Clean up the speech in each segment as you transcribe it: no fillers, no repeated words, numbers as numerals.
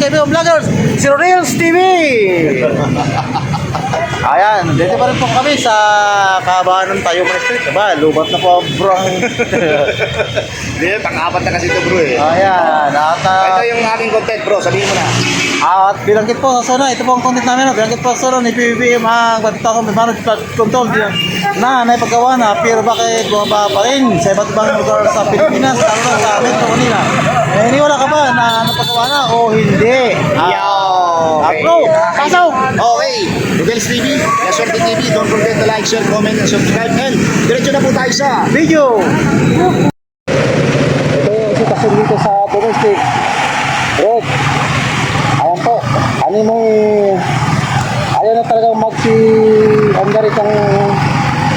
kaibigan vloggers, si Reels TV. Ayan, dito pa rin po kami sa kahabaan ng Tayo Street. Diba, lubat na po bro. Hindi, pang-apat na kasi ito bro eh. Ayan, at Ito yung aking content bro, sabihin mo na. at binanggit po sa Sona, ito po ang content namin. Binanggit po sa Sona ni PBBM ang 1,000 managed flood control na naipagawa na, pero bakit bumaba pa rin sa iba't ibang lugar sa Pilipinas, lalo na sa Metro Manila. Eh, iniwala ka ba na napagawa na o hindi? Bro, pasaw! Okay, Rodel's TV, Yaswerte TV, don't forget to like, share, comment, and subscribe. And diretso na po tayo sa Video! Ito yung sitwasyon dito sa domestic. Red. Ayan po. Ano mo ayaw na talagang mag-andar itong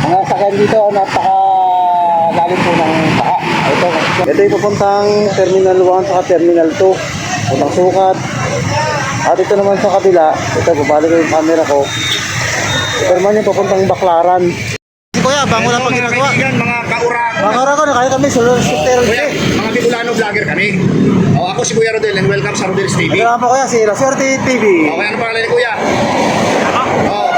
mga sakyan dito. Napaka-lalim po ng saka. Ito yung papuntang Terminal 1 sa Terminal 2. Puntang Sukat. At ito naman sa kabila. Ito, babalik ko yung camera ko. Ito naman yung papuntang Baklaran. Kuya, bango lang pag ginagawa. kaibigan, mga kaurako. Mga ko, nakaya kami sa Lord Kuya, mga Bicolano vlogger kami. O, ako si Kuya Rodel and welcome sa Rodel's TV. Ano po kuya, si Yaswerte TV. Okay, ano pangalan ni Kuya? Oh,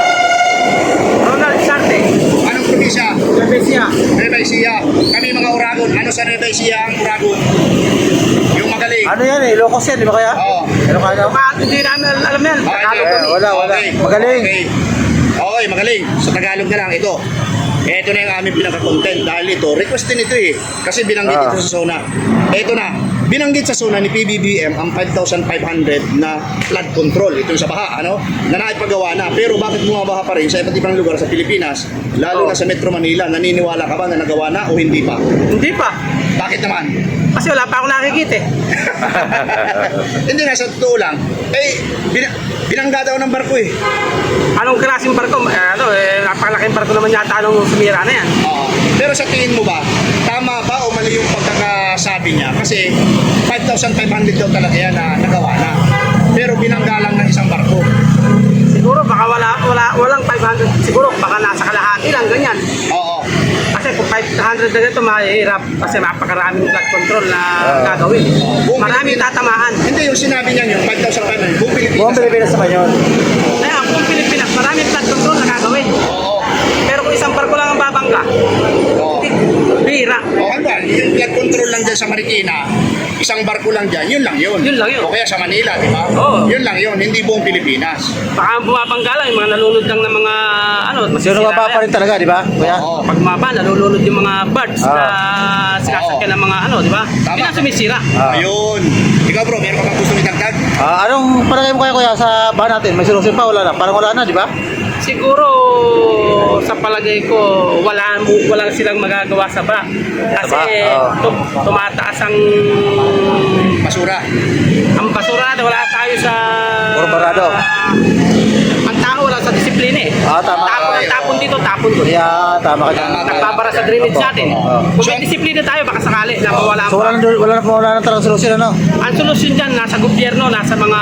Ronald Sarte. anong probinsya? Lebesia. Nueva Ecija. Kami mga Uragon. Ano sa Nueva Ecija ang Uragon? Yung magaling. Ano yan eh, Locos yan, di ba kaya? Oo. Ano kaya? Hindi namin alam yan. Okay, Tagalog okay. kami. Wala. Okay. Magaling. Okay, magaling. Sa Tagalog na lang, ito. Ito na yung aming pinaka-content dahil ito, request din ito eh. Kasi binanggit ito sa Sona. Ito na, binanggit sa Sona ni PBBM ang 5,500 na flood control. Ito yung sa baha, ano? Na naipagawa na. Pero bakit bumabaha pa rin sa iba't ibang lugar sa Pilipinas, lalo na sa Metro Manila, naniniwala ka ba na nagawa na o hindi pa? Hindi pa. Bakit naman? Kasi wala pa ako nakikita eh. Hindi nga, sa totoo lang, binangga daw ng barko eh. Anong klaseng barko? Napakalaking barko naman yata anong sumira na yan. Pero sa tingin mo ba, tama ba o mali yung pagkakasabi niya? Kasi 5,500 daw talaga yan na nagawa na. Pero binangga lang ng isang barko. Siguro baka walang 500. Siguro baka nasa kalahati lang ganyan. Oo. Kasi kung 500 na ito mahirap kasi napakaraming flood control na gagawin. Buong Maraming Pilipinas. tatamaan. Hindi, yung sinabi niya yun, 5,500, buong Pilipinas. Buong Pilipinas naman yun. Kaya kung Pilipinas, maraming flood control na gagawin. Oo. Pero kung isang barko lang ang babangga, Oo. bira. O ano ba, yung flood control lang dyan sa Marikina, isang barko lang dyan, yun lang yun. Yun lang yun. O kaya sa Manila, di ba? Oo. Yun lang yun, hindi buong Pilipinas. Baka bumabangga lang, yung mga nalulod lang ng mga Sino ka pa rin talaga, di ba? Kuya? Oo. Pag bumaba, nalulunod yung mga birds na sinasakyan ng mga ng mga Tama. Yun ang sumisira. Ayun. Ikaw bro, meron ka bang gusto itagdag? Anong palagay mo kaya kuya sa bahan natin? May solusyon pa? Wala na? Parang wala na, di ba? Siguro sa palagay ko wala silang magagawa sa ba. Kasi tumataas ang basura. Wala tayo sa Korporado. ang tao wala sa disiplina eh. Tama. Tapon dito, tapon doon. Kaya tama ka dyan. Nagbabara sa drainage natin. Kung may disiplina tayo, baka sakali na mawala So wala na talagang solusyon, ano? Ang solusyon dyan, nasa gobyerno, nasa mga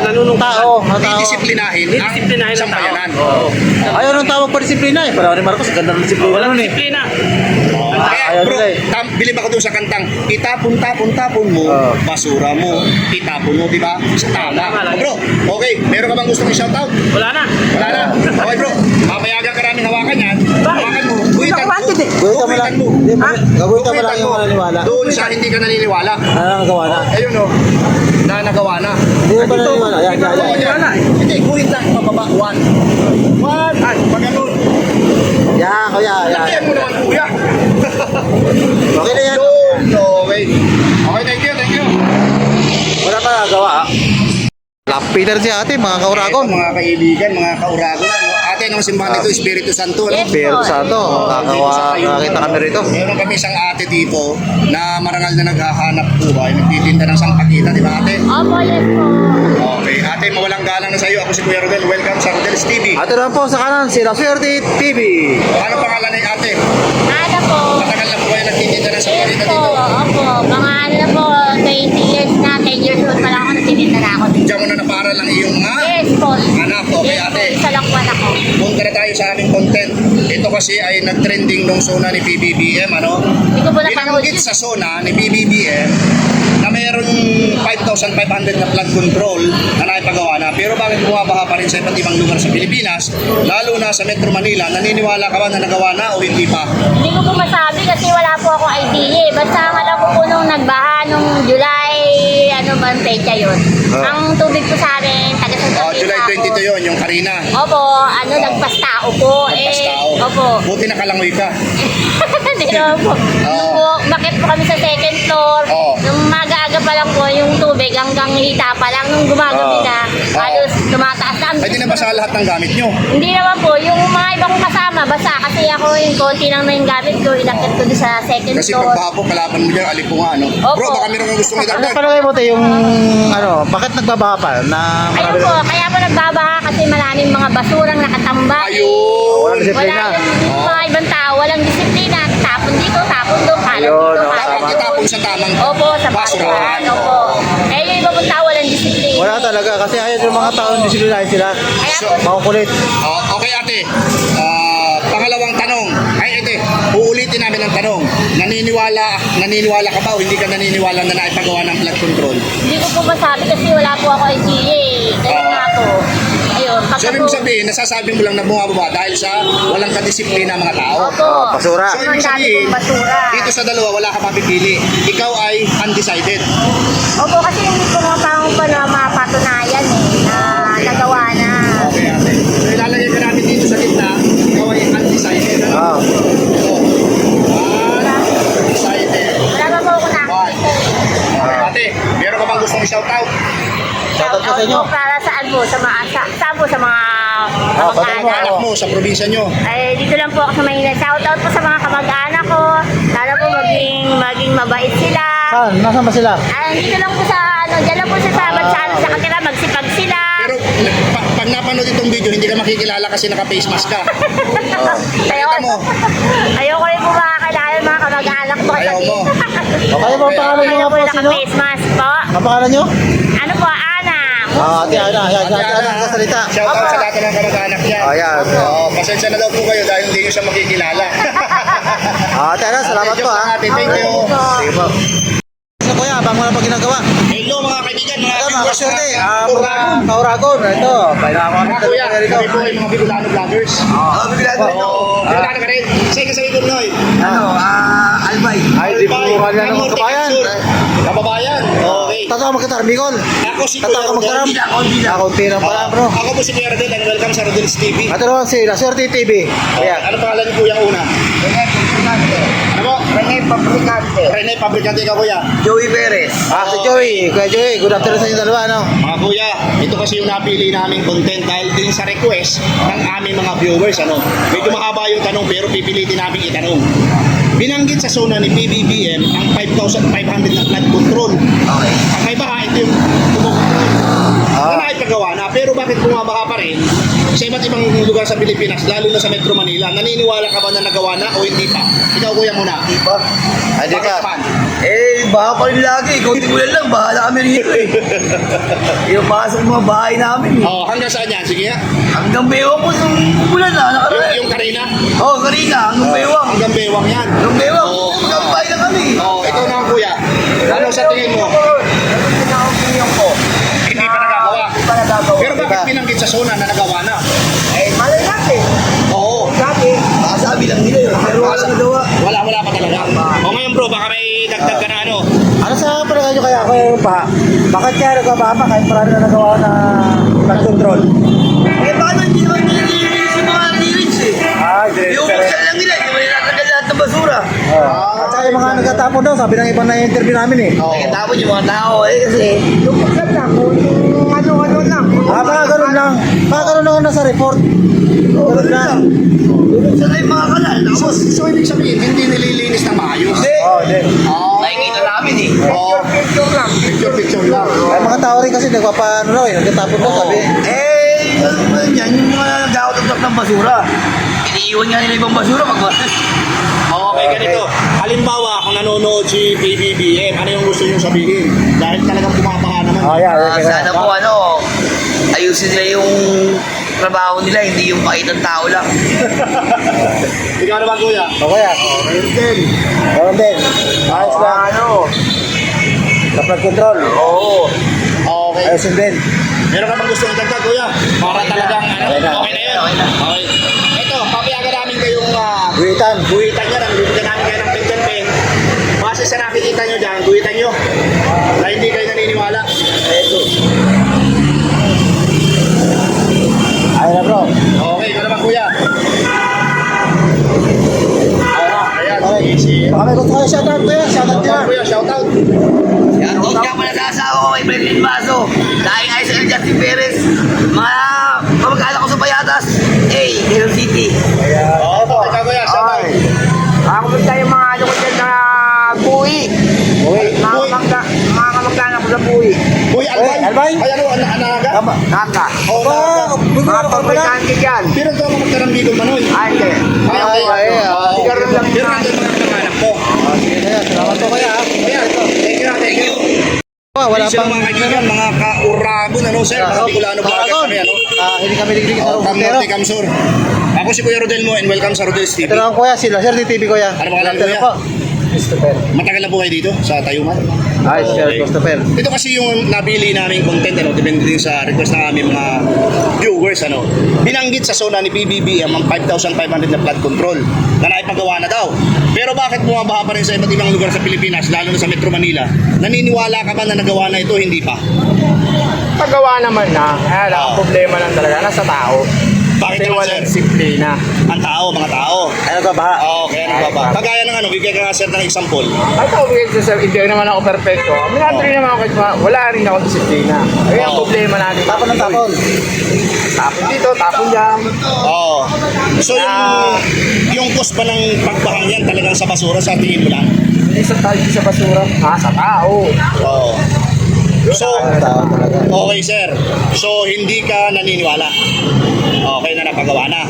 nanunungkutan. Tao. Didisiplinahin ang Didisiplinahin isang ang tao. bayanan. Ayaw nung tawag pa disiplina eh. Para ni Marcos, ganda ng disiplina Walang nun eh. disiplina. Kaya Ayaw bro, nila eh. bilib ako doon sa kantang itapon mo, basura mo, itapon mo, di ba? Sa tama. Tama lang. Bro, okay, meron ka bang gustong i-shoutout? Wala na. Wala na. Okay bro, mamayagan ka namin hawakan yan. Hawakan mo, guhitan mo. Guhitan mo lang. Gaguhitan mo lang yung mananiwala. Doon sa hindi ka naniniwala. Nagawa na. Ayun o, na nagawa na. Hindi ba naniniwala? Yan. Hindi, guhit lang, pababa, 1. 1, ay, pag ganun. Yan, kuya. Lakihan mo naman, kuya. Okay na yan. Okay. Okay, thank you. Wala pa nagawa Lapitan si ate, mga kauragon. Ito, mga kaibigan, mga kauragon. Ano? Ate, nung simbahan nito, Espiritu Santo. Ano? Pero sa ito, nakakita kami rito. Meron kami isang ate dito na marangal na naghahanap buhay, nagtitinda ng sangkatita, di ba ate? Opo, yes po. Okay, ate, mawalang galang na sa iyo. Ako si Kuya Rodel. Welcome sa Rodel's TV. Ate naman po sa kanan, si Yaswerte TV. Ano pangalan ni ate? Ada po. Matagal na po kayo nagtitinda ng Yes sangkatita po. dito. Opo. Mga ano na po, 20 years na, 10 years old pa lang ako, nagtitinda na ako dito. Diyan mo na naparal ang iyong Yes po. anak. Okay, Yes po, ate. isa lang po anak ko. Punta na tayo sa aming content. Ito kasi ay nag-trending nung zona ni PBBM, ano? Hindi ko po napanood. Binanggit sa zona ni PBBM na mayroong 5,500 na flood control na naipagawa na. Pero bakit bumabaha pa rin sa iba't ibang lugar sa Pilipinas, lalo na sa Metro Manila? Naniniwala ka ba na nagawa na o hindi pa? Hindi ko po masabi kasi wala po akong idea. Basta ang alam ko po nung nagbaha nung July, ano ba ang pecha yun? Ang tubig po sa amin, taga Santa Cruz July ako. 22 yon yung Karina. Opo, ano, nagpastao po. Nagpastao. Opo. Buti nakalangoy ka. Hindi naman po. Nung po, bakit po kami sa second floor? Oo. Nung maaga pa lang po yung tubig hanggang hita pa lang. Nung gumagabi na, halos tumataas na. Ay, di na basa lahat ng gamit nyo. Hindi naman po. Yung mga iba kong kasama, basta kasi ako yung konti lang na yung gamit ko, inakit ko doon sa second Kasi floor. pagbaha po, kalaban mo dyan, alipunga, ano? Opo. Bro, baka meron kang gustong Ano idagdag. palagay mo tayo yung, ano, bakit nagbabaha pa? Na Ayun po, kaya po nagbabaha kasi maraming mga basurang nakatambak. Ayun! Walang disiplina. Wala yung mga ibang tao, walang disiplina. Tapon dito, tapon doon, kalat Ayun, dito, oo, kalat tama. dito. Itapon sa tamang Opo, sa basurahan. basurahan, opo. Eh, yung ibang tao, walang disiplina. Wala talaga kasi ayaw yung mga taong disiplinahin sila. Kaya po, Makukulit. Okay, ate. Pangalawang tanong. Ay, ate, uulitin namin ang tanong. Naniniwala ka ba o hindi ka naniniwala na naipagawa ng flood control? hindi ko po masabi kasi wala po ako idea eh. Kaya nga po. Ayun, So, ibig sabihin, nasasabi mo lang na bumababa dahil sa walang kadisiplina mga tao. Opo. Basura. So, Ang ibig dami sabihin, pong basura. dito sa dalawa, wala ka mapipili. Ikaw ay undecided. Opo, kasi hindi ko mga pa na mapatunayan eh, na nagawa na. Okay, ate. So, ilalagay ka namin dito sa gitna. Ikaw ay undecided. Ano? Ah. So, undecided. Wala pa po ako Why? nakikita. Okay, ate, meron ka bang gustong i-shoutout? Shoutout po sa inyo. Para saan po? Saan po sa mga kamag-anak? Anak mo sa probinsya nyo. Ay, dito lang po ako sa Manila. Shoutout po sa mga kamag-anak ko. Sana po maging mabait sila. Saan? Nasaan ba sila? Ay, dito lang po sa, dyan lang po sa sabat sa sa kanila, magsipag sila. Pero pag napanood itong video, hindi ka makikilala kasi naka-face mask ka. Kita mo. Ayoko rin po makakilala yung mga kamag-anak ko. Ayaw mo. O kayo ba ang pangalan nyo nga po? Sino? Naka-face mask po. Ang pangalan nyo? Ano po, Ana? Ate Ana. Yan, Ate Ana, nagsasalita. Shoutout sa lahat ng kamag-anak niya. Ayan. Pasensya na daw po kayo dahil hindi nyo siya makikilala. Ate Ana, salamat po ha. Ate, thank you. Sige po. Ano kuya, bang wala pa ginagawa? Hello mga kaibigan, mga Ito mga viewers kasyerte, ng mga Uragon. kauragon. Ito, painawa Mga kuya, kami po ay mga Bicolano vloggers. Bicolano ka rin. Sige sa ikot nyo. Albay. Ay, di po kanya ng mga kabayan. Kababayan. Okay. Tatawa magkatar, Bicol. Ako si Tatawa ka magkaram. Ako, pira pala bro. Ako po si Kuya Rodel and welcome sa Rodel's TV. Ito naman si La Suerte TV. Ayan. Ano pangalan niyo kuya una? Ano po? Rene Pabricante. Rene, pabrikante ka kuya. Joey Perez. Si Joey. Kuya Joey, good afternoon sa inyo dalawa, no? Mga kuya, ito kasi yung napili naming content dahil din sa request ng aming mga viewers. Ano? Medyo mahaba yung tanong pero pipilitin namin itanong. Binanggit sa zona ni PBBM ang 5,500 na flood control. Okay. Ang may baha, ito yung kumukontrol. Na naipagawa na, pero bakit bumabaha pa rin sa iba't ibang lugar sa Pilipinas, lalo na sa Metro Manila? Naniniwala ka ba na nagawa na o hindi pa? Ikaw kuya muna. Diba? Ay, di Bakit ka. naman? Baha pa rin lagi. Kunti ulan lang, bahala kami rito eh. Yung pasok mga bahay namin eh. Oh, hanggang saan yan? Sige nga. Hanggang bewang po nung ulan na. Yung Karina? Karina, hanggang bewang. Hanggang bewang yan. Hanggang bewang. Oo. Hanggang bahay na kami. Oh, ikaw naman kuya. Ano sa tingin mo? Ano na opinion ko? Hindi pa nagagawa. Hindi pa nagagawa. Pero bakit binanggit sa zona na nagawa na? Malay natin. Oo. Dati, baka sabi lang nila yun. Pero wala nagawa. Wala pa talaga. O ngayon bro, baka may dagdag ka na ano? Ano sa palagay nyo kaya kaya yung baha? Bakit kaya nagbabaha pa kahit marami na nagawa na flood control? Paano hindi naman nililinis yung mga nililinis eh? Yung buksan lang nila, yung may nakagal lahat ng basura. At saka yung mga nagtatapon daw, sabi ng ibang na-interview namin eh. Tapos yung mga tao kasi yung buksan lang, kung ano-ano lang. Baka ganun lang. Baka ganun lang nasa report. Ganun lang. Yung buksan lang yung mga kanal. Tapos, So ibig sabihin, hindi nililinis ng maayos? Hindi. nakikita namin eh. Oo. Picture lang. Ay, mga tao rin kasi nagpapaano raw eh, nagtatapon daw sabi. Ano ba yan? Yung mga nag-out-of ng basura. Iniiwan nga nila ibang basura pag Okay, ganito. Halimbawa, kung nanonood si PBBM, ano yung gusto nyo sabihin? Dahil talagang bumabaha naman. Oh, yeah, okay. Sana po ayusin nila yung trabaho nila, hindi yung pakitang tao lang. Ikaw naman kuya. O kuya. Ayun din. Meron din. Ayos lang. Ano? Sa flood control. Oo. Okay. Ayusin din. Meron ka bang gusto idagdag kuya? Para talagang ano, Okay na. okay na yun. Okay na. Okay. Ito, papayagan namin kayong Guhitan. guhitan nyo. Bibigyan namin kayo ng pentel pen. Base sa nakikita nyo dyan, guhitan nyo. Na hindi kayo naniniwala. Ito. Ayun na bro. Okay, ikaw naman kuya. Ayan, Okay. easy. Baka may gusto kayo shoutout kuya. Shoutout Shoutout kuya. kuya, shoutout. Yan, huwag ka pala sa asawa ko kay Berlin Baso. Dahil ay sa El Justin Perez. Mga kamag-anak ko sa Payatas. Quezon City. Oo, ikaw kuya, shoutout. Ako ba tayo mga ano ko dyan na buhi? Uy. Mga kamaglanan ko sa buhi. Uy, Albay. Albay. Ay, ano, anaga? Tama. Naka. Oo, anaga. Mga pabrikanti dyan. Pero ito ako magkarambigol manoy. Ay, hindi. Ay, okay. Ay, Sigarilyo lang Pero yan. nandun mga kamag-anak ko. Sige na yan. Salamat po kuya. Kuya, thank you, thank you. Wala Sila pang mga kaibigan, mga ka-Uragon, ano sir, mga Bicolano vlogger kami, ano? Hindi kami liglig sa Oh, Cam Rutero. Norte, Cam Sur. Ako si Kuya Rodel mo and welcome sa Rodel's TV. Ito lang kuya, sila Sir di TV kuya. Ano pangalan, Ito kuya? po. Christopher. Matagal na po kayo dito sa Tayuman? Ay, Sir Christopher. Ito kasi yung nabili naming content, ano, depende din sa request ng aming mga viewers, ano. Binanggit sa zona ni PBBM ang 5,500 na flood control na naipagawa na daw. Pero bakit bumabaha pa rin sa iba't ibang lugar sa Pilipinas, lalo na sa Metro Manila? Naniniwala ka ba na nagawa na ito, hindi pa? Paggawa naman na. Kaya lang, ang problema lang talaga nasa tao. Bakit Kasi naman, walang sir? disiplina. Ang tao, mga tao. Ano ba ba? Oo, kaya nagbaba. Kagaya ng ano, bigyan ka nga sir ng example. Ay, tao bigay sa hindi naman ako perfecto. Minadri naman ako kasi wala rin ako disiplina. Kaya ang Oo. problema natin. Tapon ng tapon. Tapon dito, tapon dyan. Oo. So yung cost ba ng pagbahang yan talagang sa basura sa tingin mo lang? Hindi sa tayo sa basura. Sa tao. Oo. So, Tao talaga. okay sir. So hindi ka naniniwala. Okay na napagawa na.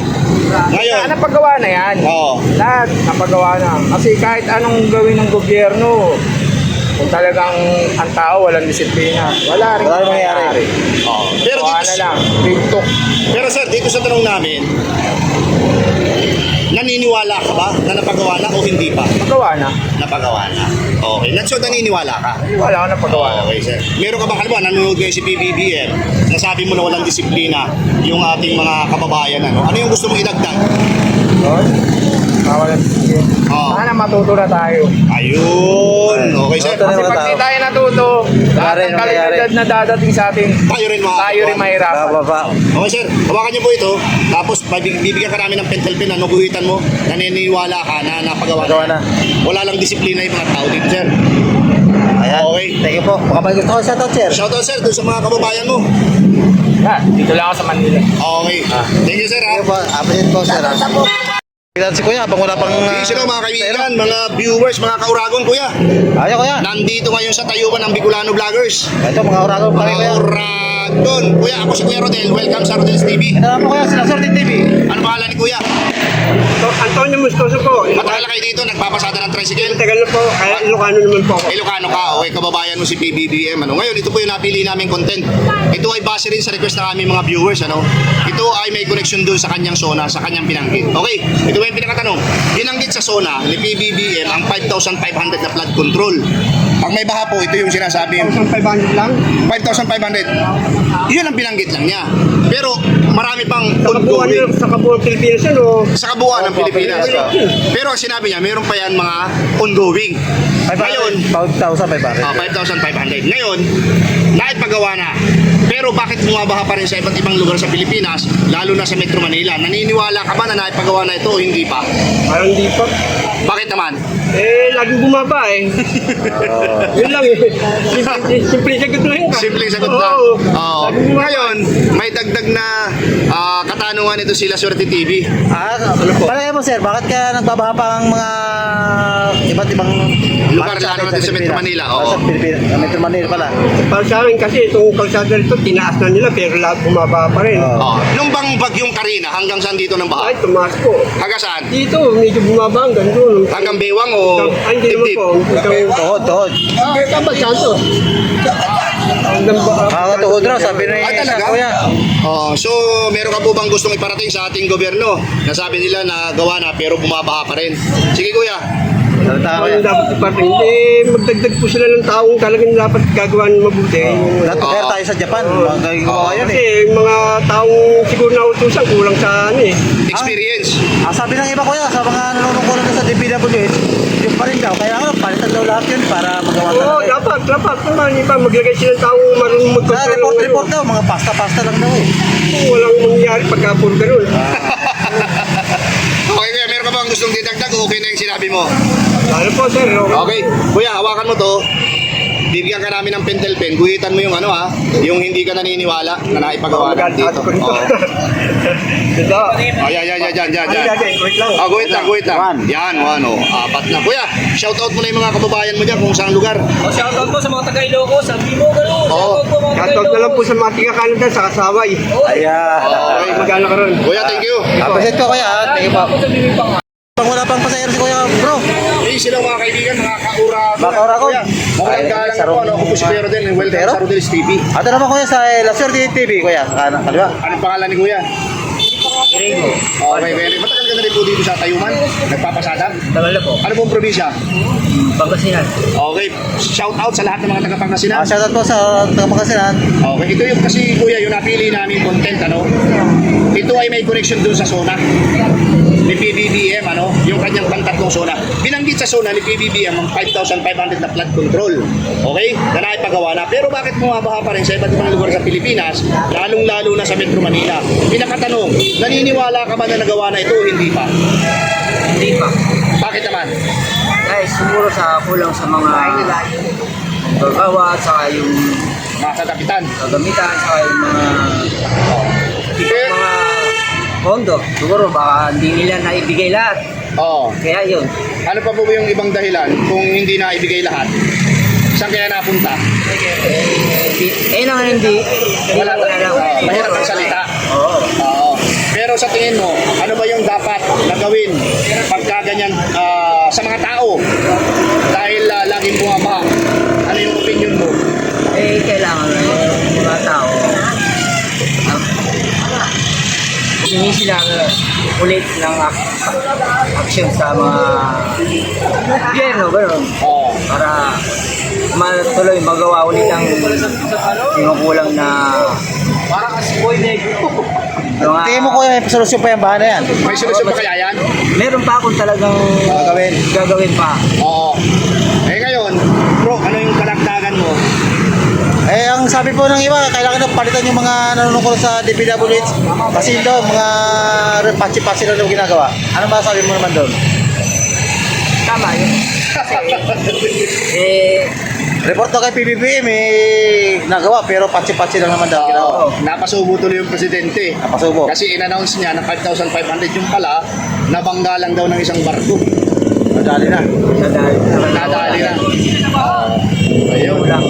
Ngayon, Napagawa na yan. oo. Lahat napagawa na. Kasi kahit anong gawin ng gobyerno, kung talagang ang tao walang disiplina, wala rin Wala rin mangyayari. Oo. Pero Gawa dito, na lang. TikTok. pero sir, dito sa tanong namin, naniniwala ka ba na napagawa na o hindi pa? Magawa na. Napagawa na. Okay. So naniniwala ka? Wala ako napagawa na. Okay, sir. Meron ka bang halimbawa, nanonood kayo si PBBM, nasabi mo na walang disiplina yung ating mga kababayan, ano? Ano yung gusto mong idagdag? Yun. Wala Oo. Sana matuto na tayo. Ayun. Okay, sir. Ito na Kasi mga pag tao. di tayo natuto, lahat rin ng ang kalinidad na dadating sa atin, Tayo rin mga tayo rin mahirapan. Baba. Okay, sir. Hawakan niyo po ito. Tapos bibigyan ka namin ng pentel pen, ano, guhitan mo. Naniniwala ka na napagawa Napagawa na. Wala lang disiplina yung mga tao dito, sir. Ayan. Okay. Thank you po. Baka may gusto ko shoutout Sir. Shoutout, sir, doon sa mga kababayan mo. Yan, dito lang ako sa Manila. Okay. Thank you, sir. Thank you po. Appreciate po Sir. Tignan si Kuya habang wala pang... Sige, sir, mga kaibigan, mga viewers, mga kauragon, kuya. Ayaw Kuya. Nandito ngayon sa Tayuman ng Bicolano Vloggers. Ito mga oragon pa rin Kuya. Uragon. Kuya, ako si Kuya Rodel. Welcome sa Rodel's TV. Ito na po Kuya, sila Sir di TV. Ano pangalan ni Kuya? Antonio Moscoso po. Matagal na kayo dito, nagpapasada ng tricycle. Tagal na po, kaya Ilocano naman po ako. Ilocano ka, okay, kababayan mo si PBBM. Ano? Ngayon, ito po yung napili naming content. Ito ay base rin sa request ng aming mga viewers. Ano? Ito ay may connection dun sa kanyang zona, sa kanyang binanggit. Okay, ito ba yung pinakatanong? Binanggit sa zona ni PBBM ang 5,500 na flood control. Pag may baha po, ito yung sinasabi. 1,500 lang? 5,500. Yun ang binanggit lang niya. Pero marami pang ongoing. Sa kabuuan Pilipinas yan o? Sa kabuuan ng Pilipinas. Pero ang sinabi niya, meron pa yan mga ongoing. Ngayon, 5,500. 5,500. Ngayon, naipagawa na. Pero bakit bumabaha pa rin sa iba't ibang lugar sa Pilipinas, lalo na sa Metro Manila? Naniniwala ka ba na naipagawa na ito o hindi pa? Parang di pa. Bakit naman? Laging bumaba eh. Yun lang eh. Simple sagot lang yun. Simpleng sagot lang. Oo. Oo. Ngayon, may dagdag na katanungan ito sila Swerte TV. Palagay mo Sir, bakit kaya nagbabaha pa ang mga iba't ibang Lugar, lalo natin sa Metro Manila, oo. Sa Pilipinas, sa Metro Manila pala. Para sa akin kasi itong kalsada rito, tinaas na nila pero lahat bumaba pa rin. Oo. Nung bang bagyong Karina, hanggang saan dito ng baha? Ay, tumaas po. Hanggang saan? Dito, medyo bumaba hanggang doon. Hanggang Bewang o Ay, hindi naman Dibdib? po. Tuhod. Kapag Santos. Kakatuhod raw, sabi ni Ay, talaga? Kuya. So, meron ka po bang gustong iparating sa ating gobyerno? Nasabi nila na gawa na pero bumabaha pa rin. Sige kuya. Salita Kuya. Ang dapat iparting, magdagdag po sila ng taong talagang dapat gagawa ng mabuti. Lahat kaya tayo sa Japan, magagawa yun Kasi eh. yung mga taong siguro na utusan, kulang sa ano eh. Experience. Sabi ng iba Kuya, sa mga nanunungkulan sa DPWH, yung pa rin daw, kaya palitan daw lahat yun para magawa Oo, talaga. dapat naman. Iba, maglagay sila ng taong marunong Sa magkontrol. report daw, mga pasta-pasta lang daw eh. Walang mangyayari pagka puro ganun. Okay kuya, meron ka bang gustong didagdag o okay na yung sinabi mo? Ano po, sir? Okay. Kuya, hawakan mo to. Bibigyan ka namin ng pentel pen. Guhitan mo yung ano ha, yung hindi ka naniniwala na naipagawa natin dito. ko nito. Oo. Ito. Oh, yan. Ano gagawin? Wait lang. Oh, guhit lang. One. Yan, ano, apat na. Kuya, shout out mo na yung mga kababayan mo dyan kung saan lugar. Shoutout po sa mga taga-Ilocos, sabi mo gano'n. Oo. Shoutout po mga Shoutout na lang po sa mga tiga-Canada sa kasaway. Ayan. Okay. Magana ka ron. Kuya, thank you. Appreciate ko Kuya. Thank you po. Pang wala pang pasahero si Kuya bro. Hey, sila mga kaibigan, mga kaura. Mga kaura ko. Kuya, mawalang galang ako. Ano, ako po si Pero din. Welcome Pero? sa Rodelis TV. Ato naman Kuya sa La Suerte TV Kuya. Sa kanan, kaliwa. Anong pangalan ni Kuya? Okay, very. Matagal ka na rin po dito sa Tayuman. Nagpapasada. Tagal na po. Ano pong probinsya? Pangasinan. Okay, shout out sa lahat ng mga taga-Pangasinan. Shoutout po sa Tagapangasinan. Okay, ito yung kasi kuya, yung napili namin content, ano? Ito ay may connection dun sa zona ni PBBM, ano? Yung kanyang pantatlong zona. Binanggit sa zona ni PBBM ang 5,500 na flood control. Okay? Na naipagawa na. Pero bakit bumabaha pa rin sa iba't ibang lugar sa Pilipinas, lalong-lalo na sa Metro Manila? Pinakatanong, naniniwala ka ba na nagawa na ito o hindi pa? Hindi pa. Bakit naman? Guys, siguro sa kulang sa mga gagawa, saka yung Mga kagapitan. kagamitan, saka yung Eh, mga pondo. Siguro baka hindi nila naibigay lahat. Oo. Kaya yun. Ano pa po yung ibang dahilan kung hindi na ibigay lahat? Saan kaya napunta? Naman hindi. Wala Wala lang. Mahirap ang salita. Oo. Oo. Pero sa tingin mo, ano ba yung dapat na gawin pagka ganyan sa mga tao? Dahil laging bumabaha. Ano yung opinion mo? Kailangan yung mga tao hindi sila ulit ng action sa mga gobyerno, gano'n. Oo. Para matuloy magawa ulit ang sinukulang na mga, Tingin mo Kuya, may solusyon pa yung bahan na yan. May solusyon pa kaya yan? meron pa akong talagang gagawin pa. Oo. Eh ngayon, bro, ano yung kalagdagan mo? Eh, ang sabi po ng iba, kailangan na palitan yung mga nanunungkol sa DPWH. Kasi daw, mga patsi-patsi lang daw ginagawa. Ano ba sabi mo naman doon? Tama yun. Kasi, Report daw kay PBBM, nagawa, pero patsi-patsi lang naman daw ginawa. Oo. Napasubo tuloy yung presidente. Napasubo. Kasi in-announce niya na 5,500 yung pala, nabangga lang daw ng isang barko. Madali na. Nadali na. Ayun. lang.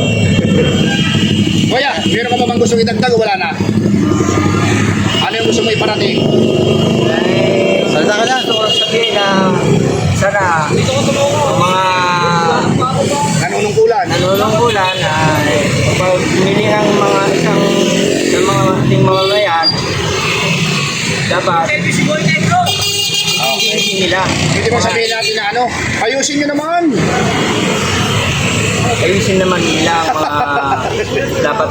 Kuya, meron ka ba bang gustong idagdag o wala na? Ano yung gusto mo iparating? Salita ka na. Gusto ko sabihin na sana mga Nanunungkulan. nanunungkulan ay pag pumili ng mga isang ng mga ating mamamayan dapat ayusin nila. Hindi mo sabihin natin na ano, ayusin nyo naman. Ayusin naman nila ang mga dapat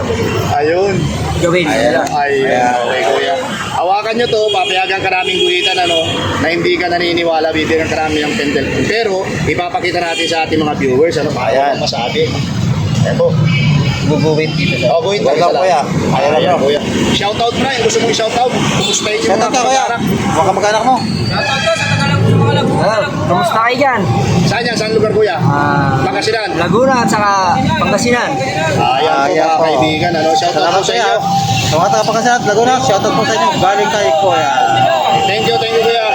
Ayun. gawin nila. Ayun. Okay, kuya. Hawakan nyo to, papayagan ka namin guhitan, ano, na hindi ka naniniwala, bibigyan ka namin ng pendel. Pero, ipapakita natin sa ating mga viewers, ano, para Ayan. masabi. Eto. Guguwit dito sa... Oh, guhit lang Welcome isa lang. Kuya. Ayan na bro. Kuya. Shoutout mo na, yung gusto mong shoutout. Kumustahin yung Shoutout ka Kuya. Mga kamag-anak mo. Kamusta kayo dyan? Saan yan? Saan lugar, kuya? Pangasinan. Laguna at saka Pangasinan. Ayan po Ayan mga po. kaibigan. Ano, shoutout Salamat po sa Kuya. inyo. Sa mga taga-Pangasinan at Laguna, shoutout po sa inyo. Galing kay Kuya. Thank you, kuya.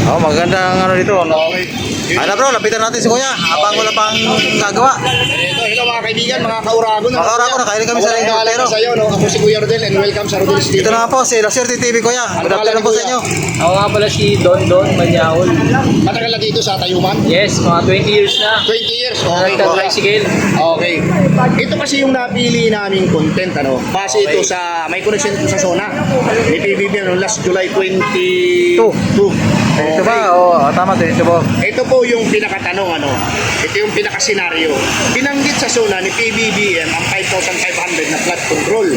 Oh, magandang ano dito. No? Okay. Ano bro, lapitan natin si Kuya habang wala pang gagawa. Ito, hello mga kaibigan, mga kauragon. Mga kauragon, nakain kami sa Mawalang galang pero- sa iyo, no? Ako si Kuya Rodel and welcome sa Rodel's TV. Dito na nga po si La Suerte TV Kuya. Good afternoon po sa inyo. Ako nga pala si Don Manyaol. Matagal na dito sa Tayuman? Yes, mga 20 years na. 20 years, okay. Nagka-tricycle. Okay. Ito kasi yung napili naming content, ano? Base ito sa, may connection ito sa Sona. Ni PBB, ano, last July 22. Ito ba? Oo, tama din. Ito po. Ito po yung pinakatanong, ano? Ito yung pinakasenaryo. Binanggit sa Sona ni PBBM ang 5,500 na flood control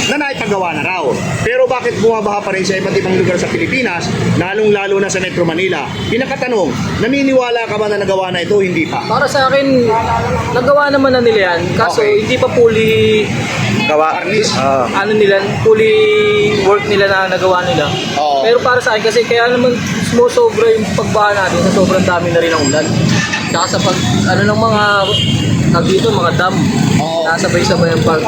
na naipagawa na raw. Pero bakit bumabaha pa rin sa iba't ibang lugar sa Pilipinas, lalong-lalo na sa Metro Manila? Pinakatanong, naniniwala ka ba na nagawa na ito o hindi pa? Para sa akin, nagawa naman na nila yan. Kaso Okay. hindi pa fully Gawa. ano nila, fully work nila na nagawa nila. Oo. Pero para sa akin kasi kaya naman sumusobra yung pagbaha natin sa sobrang dami na rin ng ulan. Tsaka sa pag ano ng mga dito mga dam. Oo. Nasabay-sabay ang pag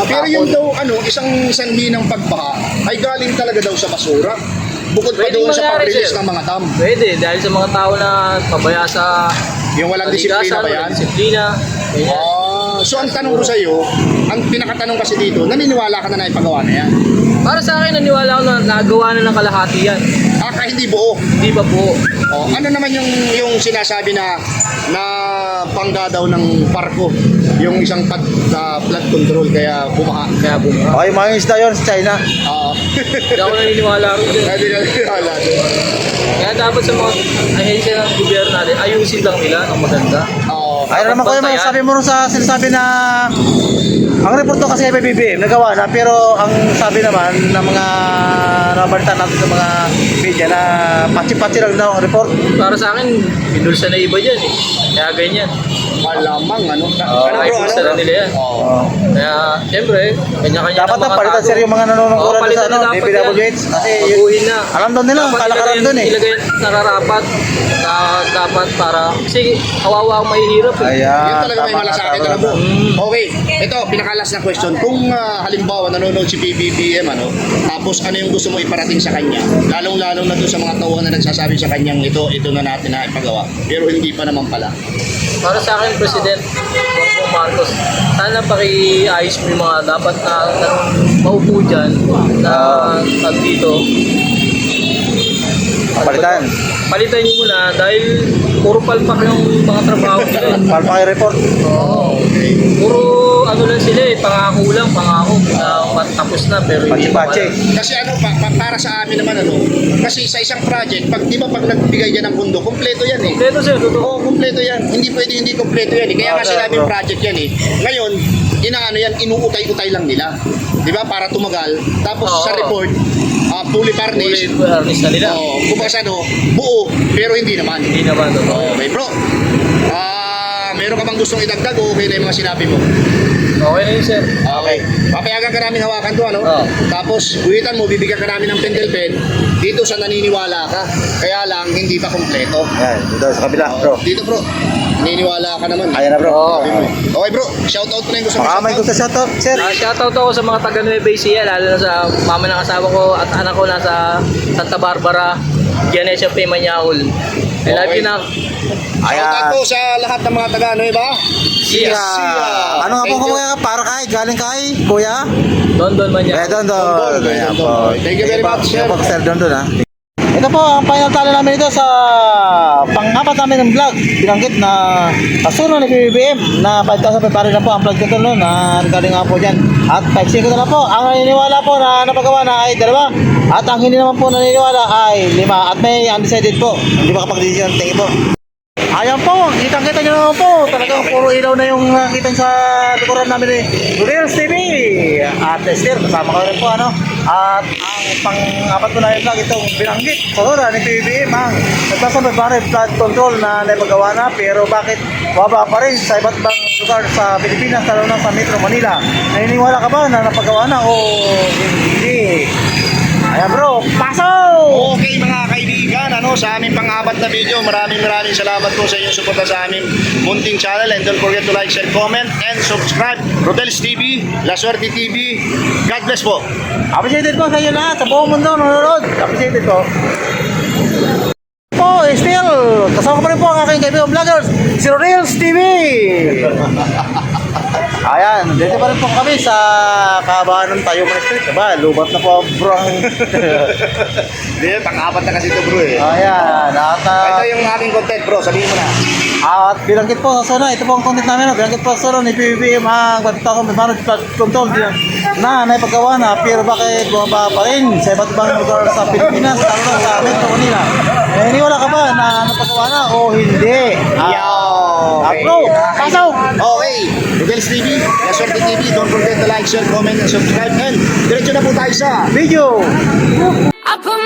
Pero yung daw, ano, isang sanhi ng pagbaha ay galing talaga daw sa basura. Bukod pa Pwede doon sa mangyari, pag-release sir. ng mga dam. Pwede dahil sa mga tao na pabaya sa Yung walang disiplina kaligasan, ba yan? walang disiplina. Ganyan. So ang tanong ko sa iyo, ang pinakatanong kasi dito, naniniwala ka na naipagawa na yan? Para sa akin, naniwala ako na nagawa na ng kalahati yan. Kahit hindi buo. Hindi pa po. Ano naman yung sinasabi na pangga daw ng parko, yung isang flood control kaya bumaha. Kaya bumaha. Okay, mga isda yun sa China. Oo. Hindi ako naniniwala rin. Hindi na naniniwala. Kaya dapat sa mga ahensya ng gobyerno natin, ayusin lang nila ng maganda. Oo. Ayun naman Kuya, Bantayan. sabi mo rin sa sinasabi na ang report to kasi ay PBBM nagawa na, pero ang sabi naman ng mga nabalita natin sa mga media na patsi-patsi lang daw ang report. Para sa akin, pinulsa na iba dyan eh. Kaya ganyan. Malamang, ano? Ay, pinulsa na nila yan. Oo. Kaya, siyempre, kanya-kanya Dapat ng na mga palitan tago. sir yung mga nanunungkulan Oo, sa palitan ano, na dapat DPWH. yan. Kasi Baguhin na. alam daw nila, ang Dapat kalakaran ilagay- doon eh. Ilagay nararapat na dapat para, kasi kawawa ang mahihirap eh. Ayan, Yun talaga may tama, malasakit tama, na po. tama. Okay, ito, pinakalas na question. Kung halimbawa nanonood si PBBM, ano, tapos ano yung gusto mo iparating sa kanya, lalong-lalong na doon sa mga tauhan na nagsasabi sa kanyang ito na natin na ipagawa, pero hindi pa naman pala. Para sa akin, President Bongbong Marcos, sana pakiayos mo yung mga dapat na maupo dyan na tag dito. Palitan. Palitan nyo muna dahil puro palpak yung mga trabaho nila. Palpaki report. Oo. Puro ano lang sila eh, pangako lang, pangako na matapos na pero hindi pa Patsi-patsi. pala. Kasi ano, para sa amin naman, ano, kasi sa isang project, di ba pag nagbigay yan ng pundo, kumpleto yan eh. Kompleto sir, totoo. Oo, kumpleto yan. Hindi pwede hindi kumpleto yan eh. Kaya nga Okay, sinabing bro. project yan eh. Ngayon, inaano yan, inuutay-utay lang nila. Di ba? Para tumagal. Tapos Oo. sa report, fully furnished. Fully furnished na nila. Oo, kumbaga sa ano, buo, pero hindi naman. Hindi naman totoo. Okay, bro. Meron ka bang gustong idagdag o okay na yung mga sinabi mo? Okay na yun sir. Okay. Papayagan ka namin hawakan to, ano? Oo. Tapos, guhitan mo, bibigyan ka namin ng pentel pen dito sa naniniwala ka. Kaya lang, hindi pa kumpleto. Ayan, dito sa kabila bro. Dito, bro. Naniniwala ka naman. Ayan na bro. Sabi mo. Okay, bro. Shoutout na yung gusto mo. Baka may shoutout. gusto shoutout sir. Shoutout ako sa mga taga Nueva Ecija, lalo na sa mama ng asawa ko at anak ko nasa Santa Barbara, Gianesia P. Manyaol. I love you na. Shoutout po sa lahat ng mga taga, ano ba? Siya. Ano nga po Thank you. kuya? Para kay, galing kay kuya? Don Manyaol. Don. Don. Ayan po. Thank you very much, sir. Sir. Sir Don ha. Ito po ang final tally namin ito sa pang-apat namin ng vlog. Binanggit na kasuno ni PBBM na 5,000 pa rin na po ang vlog nito no, na galing nga po dyan. At 5,000 na po. Ang naniniwala po na napagawa na ay 2. At ang hindi naman po naniniwala ay 5. At may undecided po. Hindi makapag-decision. Thank you po. Ayan po, kitang-kita nyo naman po. Talagang puro ilaw na yung nakita sa likuran namin ni Rodel's TV. At Esther, kasama ko rin po ano. At ang pang-apat ko na yung vlog itong binanggit. Sa ni PBBM ang nagsasabi ba flood control na naipagawa na, pero bakit waba pa rin sa iba't ibang lugar sa Pilipinas, lalo na sa Metro Manila. Naniniwala ka ba na napagawa na o hindi? Ayan bro, pasok! Okay mga kaibigan, ano, sa aming pang-apat na video, maraming salamat po sa inyong suporta sa aming munting channel, and don't forget to like, share, comment, and subscribe. Rodel's TV, La Suerte TV. God bless po. Appreciated po sa inyo lahat, sa buong mundo nanonood. Appreciated po. Po, po, still, kasama ko pa rin po ang aking kaibigan vloggers, si Reels TV. Ayan, dito pa rin po kami sa kahabaan ng Tayo Street. Aba, lubat na po bro. Hindi, pang-apat na kasi ito bro eh. Ayan, at Ito yung aking content bro, sabihin mo na. at bilangkit po sa Sona, ito po ang content namin. Bilangkit po sa Sona ni PBBM ang batita ko may managed control na naipagawa na pero bakit bumaba pa rin sa iba't ibang lugar sa Pilipinas, lalo na sa Metro Manila. Eh, iniwala ka ba na napagawa na o hindi? Bro, pasaw! Okay, Rubels TV, Yaswerte TV, don't forget to like, share, comment, and subscribe. And diretso na po tayo sa Video! I put